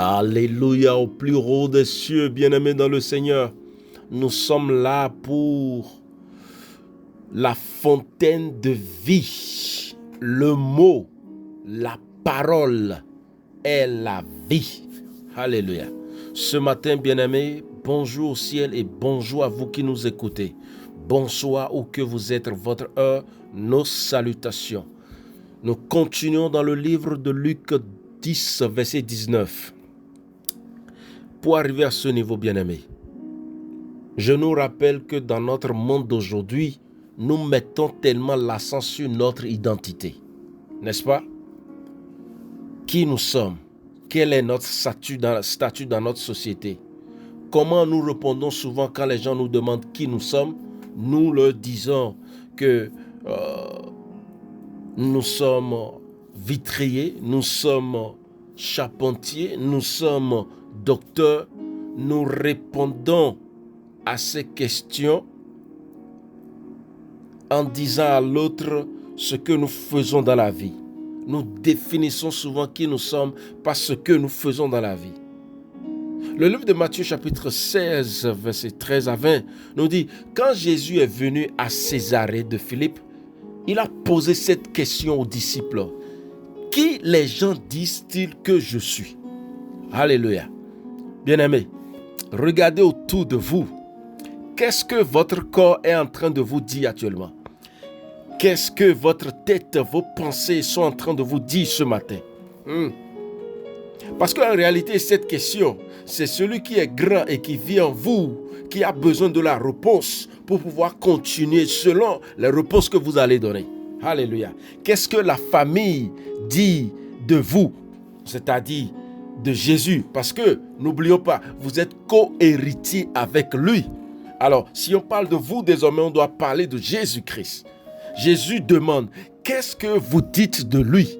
Alléluia au plus haut des cieux, bien-aimés dans le Seigneur. Nous sommes là pour la fontaine de vie. Le mot, la parole est la vie. Alléluia. Ce matin, bien-aimés, bonjour au ciel et bonjour à vous qui nous écoutez. Bonsoir où que vous êtes, votre heure, nos salutations. Nous continuons dans le livre de Luc 10, verset 19. Pour arriver à ce niveau, bien-aimé, je nous rappelle que dans notre monde d'aujourd'hui, nous mettons tellement l'accent sur notre identité. N'est-ce pas? Qui nous sommes? Quel est notre statut dans notre société? Comment nous répondons souvent quand les gens nous demandent qui nous sommes? Nous leur disons que nous sommes vitriers, nous sommes charpentiers, nous sommes docteurs. Nous répondons à ces questions en disant à l'autre ce que nous faisons dans la vie. Nous définissons souvent qui nous sommes par ce que nous faisons dans la vie. Le livre de Matthieu chapitre 16, verset 13 à 20 nous dit, quand Jésus est venu à Césarée de Philippe, il a posé cette question aux disciples. Qui les gens disent-ils que je suis? Alléluia. Bien-aimés, regardez autour de vous. Qu'est-ce que votre corps est en train de vous dire actuellement? Qu'est-ce que votre tête, vos pensées sont en train de vous dire ce matin? Parce qu'en réalité, cette question, c'est celui qui est grand et qui vit en vous, qui a besoin de la réponse pour pouvoir continuer selon les réponses que vous allez donner. Alléluia. Qu'est-ce que la famille dit de vous? C'est-à-dire de Jésus. Parce que, n'oublions pas, vous êtes co-héritier avec lui. Alors, si on parle de vous désormais, on doit parler de Jésus-Christ. Jésus demande, qu'est-ce que vous dites de lui?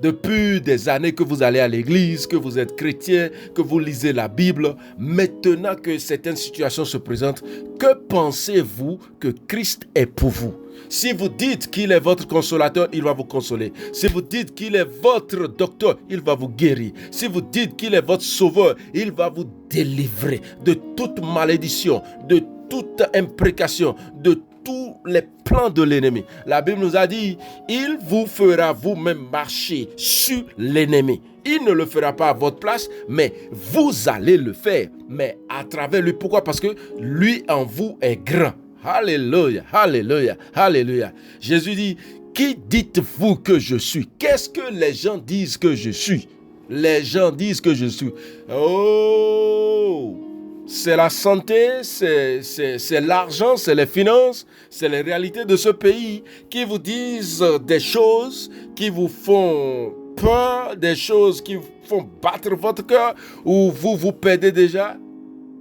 Depuis des années que vous allez à l'église, que vous êtes chrétien, que vous lisez la Bible, maintenant que certaines situations se présentent, que pensez-vous que Christ est pour vous? Si vous dites qu'il est votre consolateur, il va vous consoler. Si vous dites qu'il est votre docteur, il va vous guérir. Si vous dites qu'il est votre sauveur, il va vous délivrer de toute malédiction, de toute imprécation, de tous les plans de l'ennemi. La Bible nous a dit, il vous fera vous-même marcher sur l'ennemi. Il ne le fera pas à votre place, mais vous allez le faire. Mais à travers lui. Pourquoi? Parce que lui en vous est grand. Alléluia, alléluia, alléluia. Jésus dit, qui dites-vous que je suis? Qu'est-ce que les gens disent que je suis? Les gens disent que je suis. Oh! C'est la santé, c'est l'argent, c'est les finances, c'est les réalités de ce pays qui vous disent des choses qui vous font peur, des choses qui font battre votre cœur ou vous perdez déjà.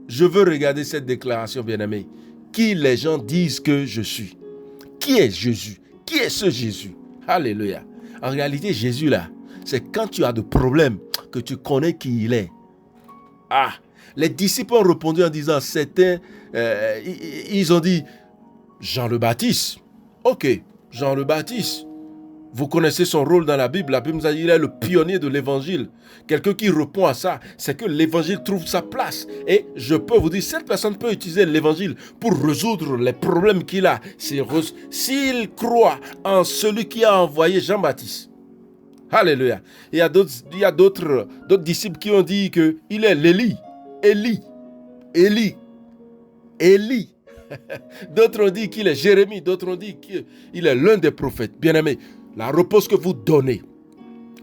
Je veux regarder cette déclaration, bien-aimé. Qui les gens disent que je suis? Qui est Jésus? Qui est ce Jésus? Alléluia. En réalité, Jésus là, c'est quand tu as de problèmes que tu connais qui il est. Ah! Les disciples ont répondu en disant, certains, ils ont dit, Jean le Baptiste. Ok, Jean le Baptiste. Vous connaissez son rôle dans la Bible. La Bible nous a dit qu'il est le pionnier de l'évangile. Quelqu'un qui répond à ça, c'est que l'évangile trouve sa place. Et je peux vous dire, cette personne peut utiliser l'évangile pour résoudre les problèmes qu'il a. S'il croit en celui qui a envoyé Jean-Baptiste. Alléluia. Il y a d'autres disciples qui ont dit qu'il est l'Élie. Élie. D'autres ont dit qu'il est Jérémie, d'autres ont dit qu'il est l'un des prophètes. Bien-aimés, la réponse que vous donnez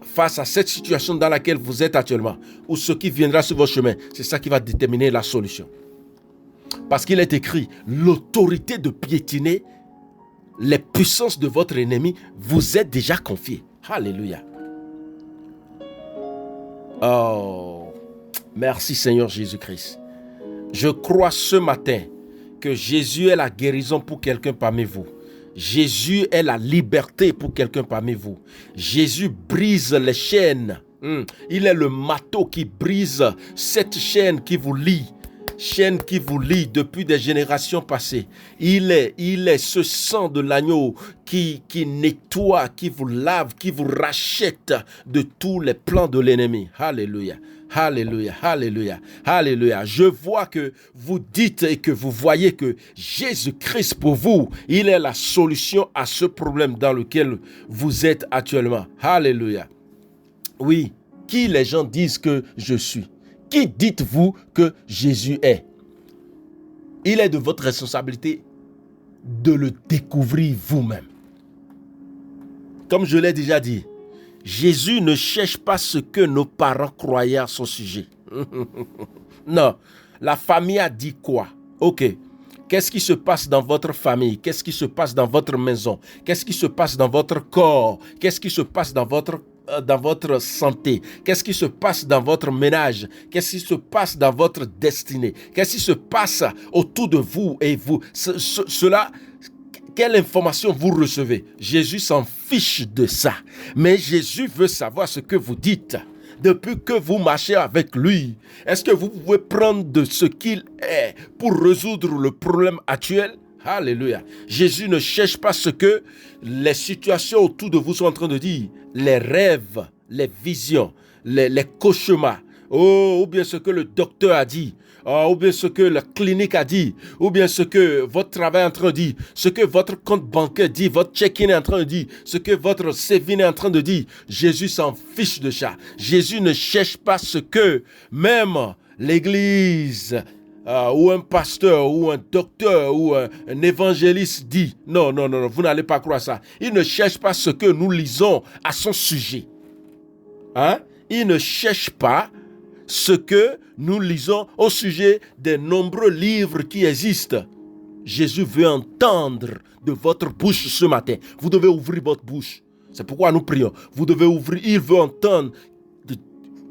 face à cette situation dans laquelle vous êtes actuellement, ou ce qui viendra sur votre chemin, c'est ça qui va déterminer la solution. Parce qu'il est écrit, l'autorité de piétiner les puissances de votre ennemi vous est déjà confiée. Alléluia. Oh, merci Seigneur Jésus-Christ. Je crois ce matin que Jésus est la guérison pour quelqu'un parmi vous. Jésus est la liberté pour quelqu'un parmi vous. Jésus brise les chaînes. Il est le marteau qui brise cette chaîne qui vous lie. chaîne qui vous lie depuis des générations passées. Il est ce sang de l'agneau qui nettoie, qui vous lave, qui vous rachète de tous les plans de l'ennemi. Alléluia. Alléluia, alléluia, alléluia. Je vois que vous dites et que vous voyez que Jésus-Christ pour vous, il est la solution à ce problème dans lequel vous êtes actuellement. Alléluia. Oui, qui les gens disent que je suis? Qui dites-vous que Jésus est? Il est de votre responsabilité de le découvrir vous-même. Comme je l'ai déjà dit, Jésus ne cherche pas ce que nos parents croyaient à son sujet. Non, la famille a dit quoi? Ok, qu'est-ce qui se passe dans votre famille? Qu'est-ce qui se passe dans votre maison? Qu'est-ce qui se passe dans votre corps? Qu'est-ce qui se passe dans votre santé? Qu'est-ce qui se passe dans votre ménage? Qu'est-ce qui se passe dans votre destinée? Qu'est-ce qui se passe autour de vous et vous? Cela... Quelle information vous recevez? Jésus s'en fiche de ça. Mais Jésus veut savoir ce que vous dites. Depuis que vous marchez avec lui, est-ce que vous pouvez prendre de ce qu'il est pour résoudre le problème actuel? Alléluia. Jésus ne cherche pas ce que les situations autour de vous sont en train de dire. Les rêves, les visions, les cauchemars. Oh, ou bien ce que le docteur a dit. Ou bien ce que la clinique a dit, ou bien ce que votre travail est en train de dire, ce que votre compte bancaire dit, votre check-in est en train de dire, ce que votre saving est en train de dire. Jésus s'en fiche de ça. Jésus ne cherche pas ce que même l'église ou un pasteur ou un docteur ou un évangéliste dit. Non, non, non, vous n'allez pas croire ça. Il ne cherche pas ce que nous lisons à son sujet. Hein? Il ne cherche pas ce que nous lisons au sujet des nombreux livres qui existent. Jésus veut entendre de votre bouche ce matin. Vous devez ouvrir votre bouche. C'est pourquoi nous prions. Vous devez ouvrir. Il veut entendre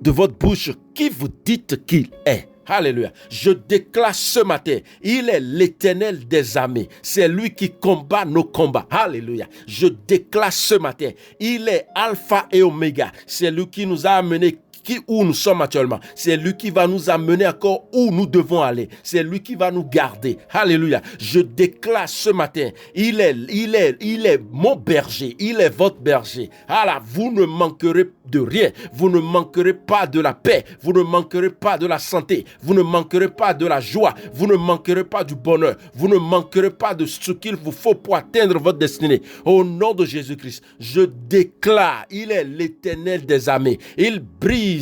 de votre bouche qui vous dites qu'il est. Alléluia. Je déclare ce matin, il est l'Éternel des armées. C'est lui qui combat nos combats. Alléluia. Je déclare ce matin, il est Alpha et Oméga. C'est lui qui nous a amenés où nous sommes actuellement. C'est lui qui va nous amener encore où nous devons aller. C'est lui qui va nous garder. Alléluia. Je déclare ce matin, il est mon berger. Il est votre berger. Alors, vous ne manquerez de rien. Vous ne manquerez pas de la paix. Vous ne manquerez pas de la santé. Vous ne manquerez pas de la joie. Vous ne manquerez pas du bonheur. Vous ne manquerez pas de ce qu'il vous faut pour atteindre votre destinée. Au nom de Jésus-Christ, je déclare, il est l'Éternel des armées. Il brise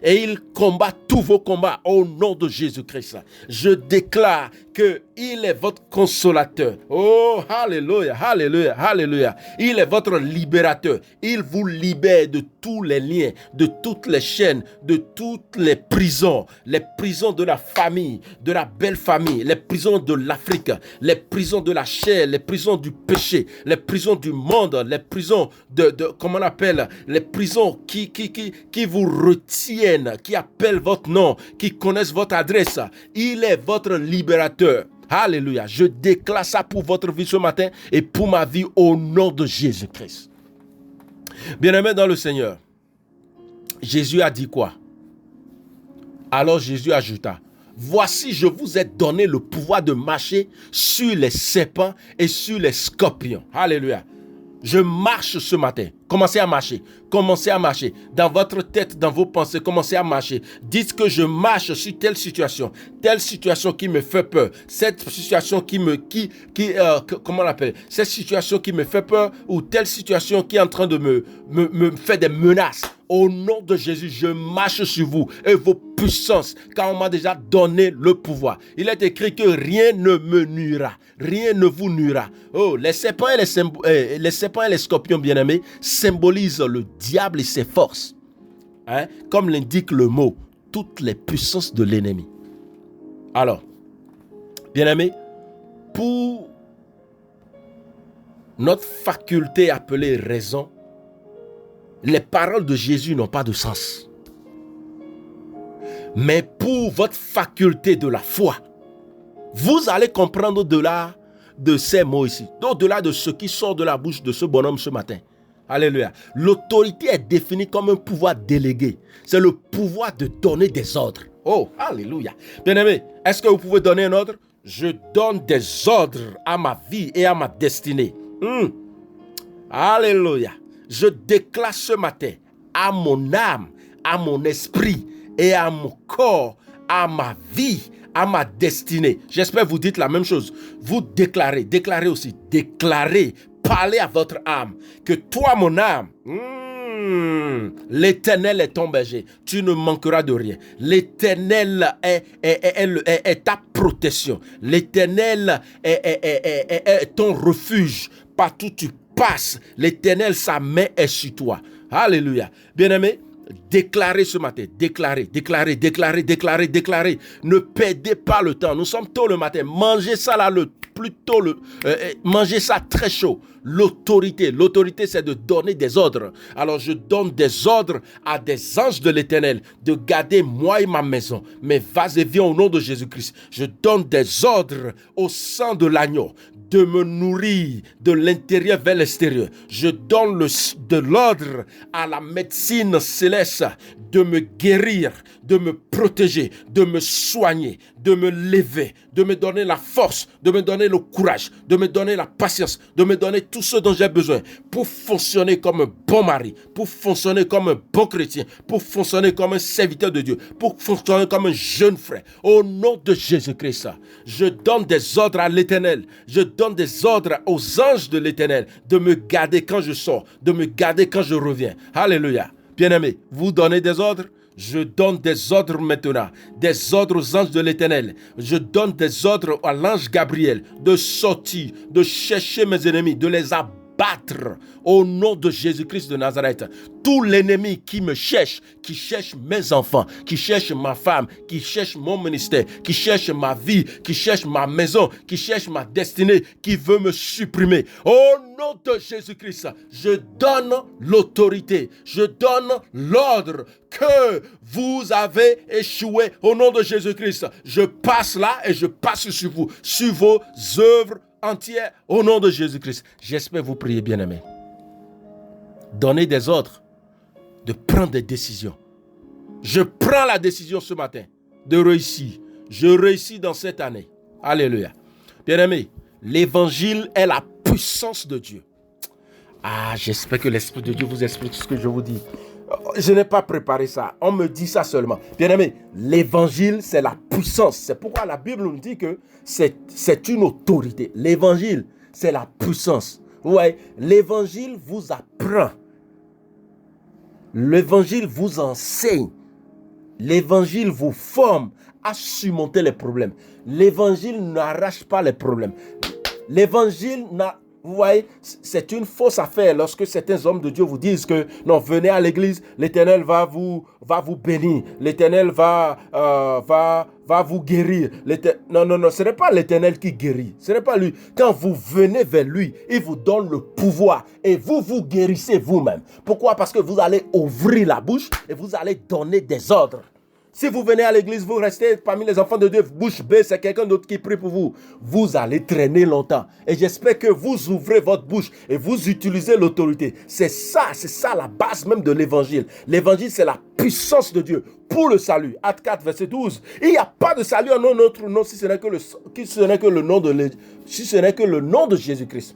et il combat tous vos combats au nom de Jésus-Christ. Je déclare qu'il est votre consolateur. Oh, alléluia, alléluia, alléluia. Il est votre libérateur. Il vous libère de tous les liens, de toutes les chaînes, de toutes les prisons de la famille, de la belle famille, les prisons de l'Afrique, les prisons de la chair, les prisons du péché, les prisons du monde, les prisons comment on appelle, les prisons qui vous retiennent, qui appellent votre nom, qui connaissent votre adresse. Il est votre libérateur. Alléluia. Je déclare ça pour votre vie ce matin et pour ma vie au nom de Jésus-Christ. Bien-aimés dans le Seigneur, Jésus a dit quoi? Alors Jésus ajouta, voici, je vous ai donné le pouvoir de marcher sur les serpents et sur les scorpions. Alléluia. Je marche ce matin. Commencez à marcher. Commencez à marcher. Dans votre tête, dans vos pensées, commencez à marcher. Dites que je marche sur telle situation qui me fait peur. Cette situation comment on l'appelle? Cette situation qui me fait peur ou telle situation qui est en train de me faire des menaces. Au nom de Jésus, je marche sur vous et vos puissances, car on m'a déjà donné le pouvoir. Il est écrit que rien ne me nuira, rien ne vous nuira. Oh, les serpents et les scorpions bien-aimés symbolisent le diable et ses forces. Hein? Comme l'indique le mot, toutes les puissances de l'ennemi. Alors, bien-aimés, pour notre faculté appelée raison, les paroles de Jésus n'ont pas de sens. Mais pour votre faculté de la foi, vous allez comprendre au-delà de ces mots ici, au-delà de ce qui sort de la bouche de ce bonhomme ce matin. Alléluia. L'autorité est définie comme un pouvoir délégué. C'est le pouvoir de donner des ordres. Oh, alléluia. Bien-aimé, est-ce que vous pouvez donner un ordre? Je donne des ordres à ma vie et à ma destinée. Alléluia. Je déclare ce matin à mon âme, à mon esprit et à mon corps, à ma vie, à ma destinée. J'espère que vous dites la même chose. Vous déclarez aussi, parlez à votre âme que toi, mon âme, l'Éternel est ton berger, tu ne manqueras de rien. L'Éternel est ta protection. L'Éternel est ton refuge. Partout où tu passes, l'Éternel, sa main est sur toi. Alléluia. Bien-aimé, déclarez ce matin, déclarez. Ne perdez pas le temps. Nous sommes tôt le matin. Mangez ça là mangez ça très chaud. L'autorité, c'est de donner des ordres. Alors je donne des ordres à des anges de l'Éternel de garder moi et ma maison. Mais vas et viens au nom de Jésus-Christ. Je donne des ordres au sang de l'agneau de me nourrir de l'intérieur vers l'extérieur. Je donne de l'ordre à la médecine céleste de me guérir, de me protéger, de me soigner, de me lever, de me donner la force, de me donner le courage, de me donner la patience, de me donner tout ce dont j'ai besoin pour fonctionner comme un bon mari, pour fonctionner comme un bon chrétien, pour fonctionner comme un serviteur de Dieu, pour fonctionner comme un jeune frère. Au nom de Jésus-Christ, je donne des ordres à l'Éternel. Je donne des ordres aux anges de l'Éternel de me garder quand je sors, de me garder quand je reviens. Alléluia. Bien-aimés, vous donnez des ordres? Je donne des ordres maintenant, des ordres aux anges de l'Éternel. Je donne des ordres à l'ange Gabriel de sortir, de chercher mes ennemis, de les abattre au nom de Jésus-Christ de Nazareth. Tout l'ennemi qui me cherche, qui cherche mes enfants, qui cherche ma femme, qui cherche mon ministère, qui cherche ma vie, qui cherche ma maison, qui cherche ma destinée, qui veut me supprimer. Au nom de Jésus-Christ, je donne l'autorité, je donne l'ordre que vous avez échoué au nom de Jésus-Christ. Je passe là et je passe sur vous, sur vos œuvres entières au nom de Jésus-Christ. J'espère vous prier, bien-aimés. Donnez des ordres, de prendre des décisions. Je prends la décision ce matin de réussir. Je réussis dans cette année. Alléluia. Bien-aimés, l'évangile est la puissance de Dieu. J'espère que l'Esprit de Dieu vous explique ce que je vous dis. Je n'ai pas préparé ça. On me dit ça seulement. Bien-aimés, l'évangile, c'est la puissance. C'est pourquoi la Bible nous dit que c'est une autorité. L'évangile, c'est la puissance. Ouais, l'évangile vous apprend. L'évangile vous enseigne. L'évangile vous forme à surmonter les problèmes. L'évangile n'arrache pas les problèmes. L'évangile vous voyez, c'est une fausse affaire lorsque certains hommes de Dieu vous disent que non, venez à l'église, l'Éternel va vous bénir, l'Éternel va vous guérir. Non, ce n'est pas l'Éternel qui guérit, ce n'est pas lui. Quand vous venez vers lui, il vous donne le pouvoir et vous vous guérissez vous-même. Pourquoi? Parce que vous allez ouvrir la bouche et vous allez donner des ordres. Si vous venez à l'église, vous restez parmi les enfants de Dieu, bouche bée, c'est quelqu'un d'autre qui prie pour vous. Vous allez traîner longtemps. Et j'espère que vous ouvrez votre bouche et vous utilisez l'autorité. C'est ça la base même de l'évangile. L'évangile, c'est la puissance de Dieu pour le salut. Acte 4, verset 12. Il n'y a pas de salut en un autre nom si ce n'est que le nom de Jésus-Christ.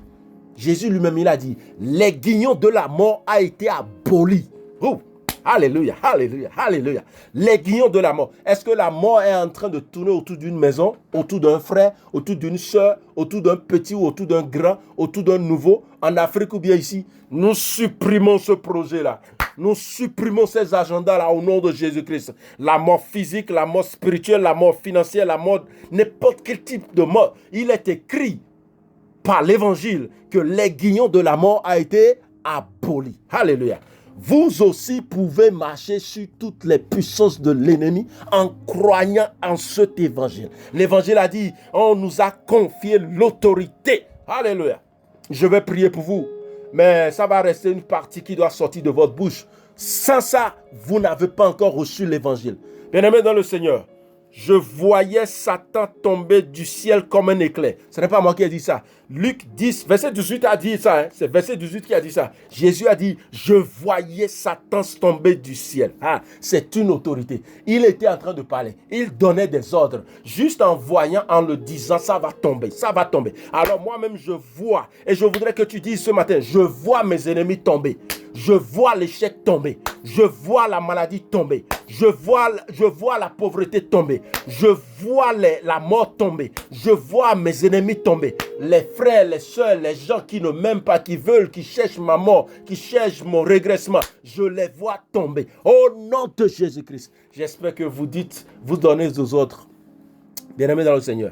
Jésus lui-même, il a dit, les guignons de la mort a été aboli. Oh. Alléluia, alléluia, alléluia. Les guignons de la mort. Est-ce que la mort est en train de tourner autour d'une maison, autour d'un frère, autour d'une soeur, autour d'un petit ou autour d'un grand, autour d'un nouveau, en Afrique ou bien ici? Nous supprimons ce projet-là. Nous supprimons ces agendas-là au nom de Jésus-Christ. La mort physique, la mort spirituelle, la mort financière, la mort, n'importe quel type de mort. Il est écrit par l'évangile que les guignons de la mort a été aboli. Alléluia. Vous aussi pouvez marcher sur toutes les puissances de l'ennemi en croyant en cet évangile. L'évangile a dit, on nous a confié l'autorité. Alléluia. Je vais prier pour vous, mais ça va rester une partie qui doit sortir de votre bouche. Sans ça, vous n'avez pas encore reçu l'évangile. Bien-aimés dans le Seigneur, je voyais Satan tomber du ciel comme un éclair. Ce n'est pas moi qui ai dit ça. Luc 10, verset 18 a dit ça. C'est verset 18 qui a dit ça. Jésus a dit, je voyais Satan tomber du ciel. C'est une autorité. Il était en train de parler. Il donnait des ordres. Juste en voyant, en le disant, ça va tomber. Ça va tomber. Alors moi-même, je vois. Et je voudrais que tu dises ce matin, je vois mes ennemis tomber. Je vois l'échec tomber. Je vois la maladie tomber. Je vois la pauvreté tomber. Je vois la mort tomber. Je vois mes ennemis tomber. Les frères, les soeurs, les gens qui ne m'aiment pas, qui veulent, qui cherchent ma mort, qui cherchent mon régressement. Je les vois tomber. Au nom de Jésus-Christ. J'espère que vous donnez aux autres. Bien-aimés dans le Seigneur.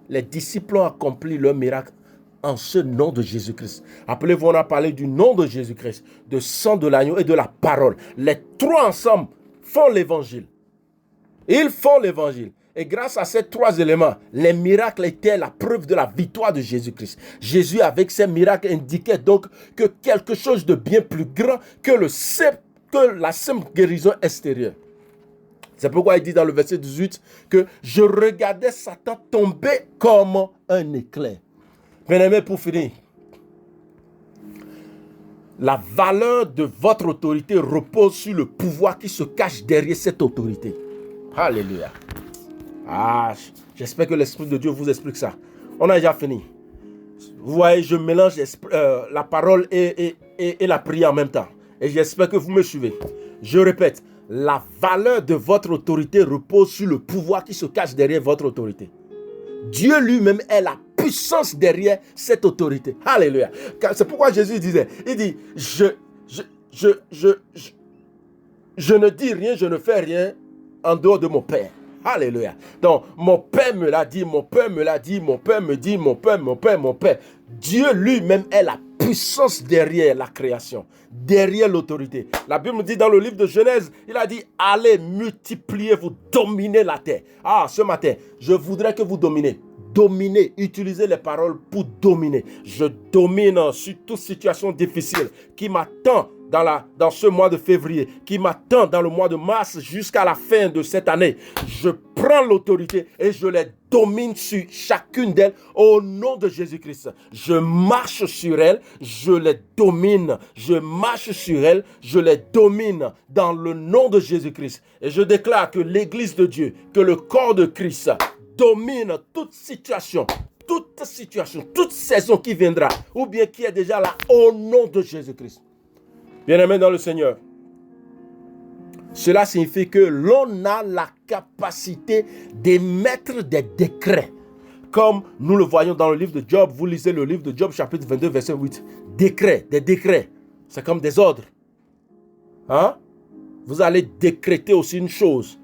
Les disciples ont accompli leur miracle en ce nom de Jésus-Christ. Rappelez-vous, on a parlé du nom de Jésus-Christ, de sang de l'agneau et de la parole. Les trois ensemble font l'évangile. Ils font l'évangile. Et grâce à ces trois éléments, les miracles étaient la preuve de la victoire de Jésus-Christ. Jésus, avec ces miracles, indiquait donc que quelque chose de bien plus grand que la simple guérison extérieure. C'est pourquoi il dit dans le verset 18 que je regardais Satan tomber comme un éclair. Bien-aimés, pour finir, la valeur de votre autorité repose sur le pouvoir qui se cache derrière cette autorité. Alléluia. J'espère que l'Esprit de Dieu vous explique ça. On a déjà fini. Vous voyez, je mélange la parole et la prière en même temps. Et j'espère que vous me suivez. Je répète, la valeur de votre autorité repose sur le pouvoir qui se cache derrière votre autorité. Dieu lui-même est la puissance derrière cette autorité. Alléluia. C'est pourquoi Jésus disait, il dit, je ne dis rien, je ne fais rien en dehors de mon Père. Alléluia. Donc, mon Père me l'a dit, mon Père me l'a dit, mon Père me dit, mon Père. Dieu lui-même est la puissance derrière la création, derrière l'autorité. La Bible dit dans le livre de Genèse, il a dit, allez, multipliez-vous, dominez la terre. Ce matin, je voudrais que vous dominez. Dominer, utiliser les paroles pour dominer. Je domine sur toute situation difficile qui m'attend dans ce mois de février, qui m'attend dans le mois de mars jusqu'à la fin de cette année. Je prends l'autorité et je les domine sur chacune d'elles au nom de Jésus-Christ. Je marche sur elles, je les domine. Je marche sur elles, je les domine dans le nom de Jésus-Christ. Et je déclare que l'Église de Dieu, que le corps de Christ domine toute situation, toute saison qui viendra ou bien qui est déjà là au nom de Jésus-Christ. Bien-aimés dans le Seigneur, cela signifie que l'on a la capacité d'émettre des décrets. Comme nous le voyons dans le livre de Job, vous lisez le livre de Job chapitre 22 verset 8. Des décrets, c'est comme des ordres. Vous allez décréter aussi une chose,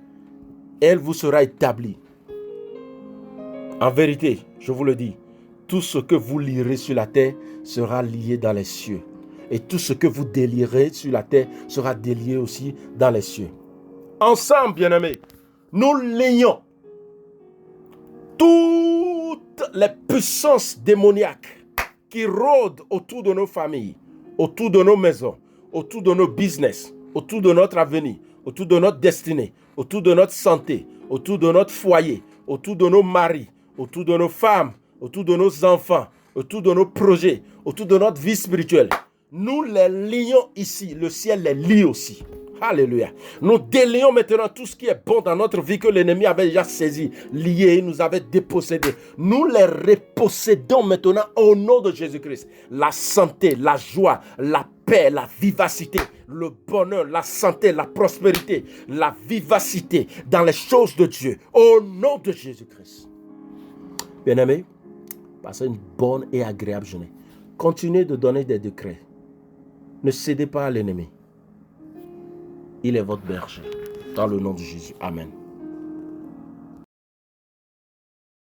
elle vous sera établie. En vérité, je vous le dis, tout ce que vous lirez sur la terre sera lié dans les cieux. Et tout ce que vous délierez sur la terre sera délié aussi dans les cieux. Ensemble, bien-aimés, nous lions toutes les puissances démoniaques qui rôdent autour de nos familles, autour de nos maisons, autour de nos business, autour de notre avenir, autour de notre destinée, autour de notre santé, autour de notre foyer, autour de nos maris, autour de nos femmes, autour de nos enfants, autour de nos projets, autour de notre vie spirituelle. Nous les lions ici, le ciel les lie aussi. Alléluia. Nous délions maintenant tout ce qui est bon dans notre vie que l'ennemi avait déjà saisi, lié, nous avait dépossédé. Nous les repossédons maintenant au nom de Jésus-Christ. La santé, la joie, la paix, la vivacité, le bonheur, la santé, la prospérité, la vivacité dans les choses de Dieu au nom de Jésus-Christ. Bien-aimés, passez une bonne et agréable journée. Continuez de donner des décrets. Ne cédez pas à l'ennemi. Il est votre berger. Dans le nom de Jésus. Amen.